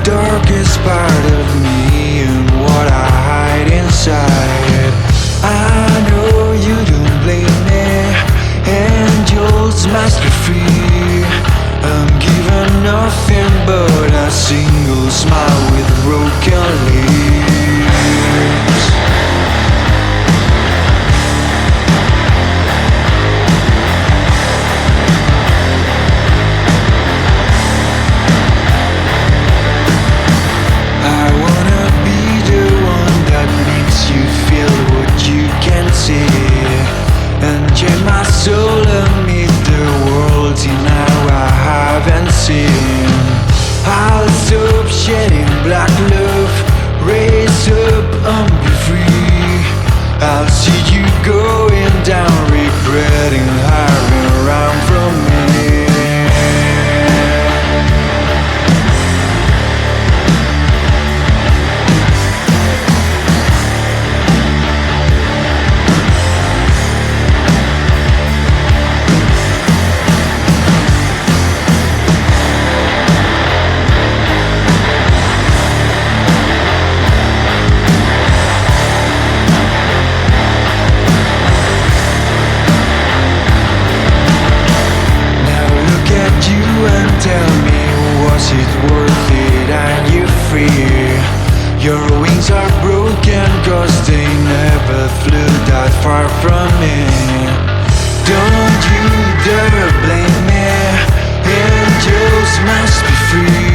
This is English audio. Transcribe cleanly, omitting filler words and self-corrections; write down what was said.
darkest part of me and what I hide inside. I know you don't blame me, angels must be free. I'm given nothing but a single smile with broken lips. I wanna be the one that makes you feel what you can't see, and chain my soul and meet the world in how I haven't seen. I'll stop shedding black love, raise up and be free. I'll see you going down, regretting having run from me. Tell me, was it worth it? And you fear your wings are broken, cause they never flew that far from me. Don't you dare blame me, angels must be free.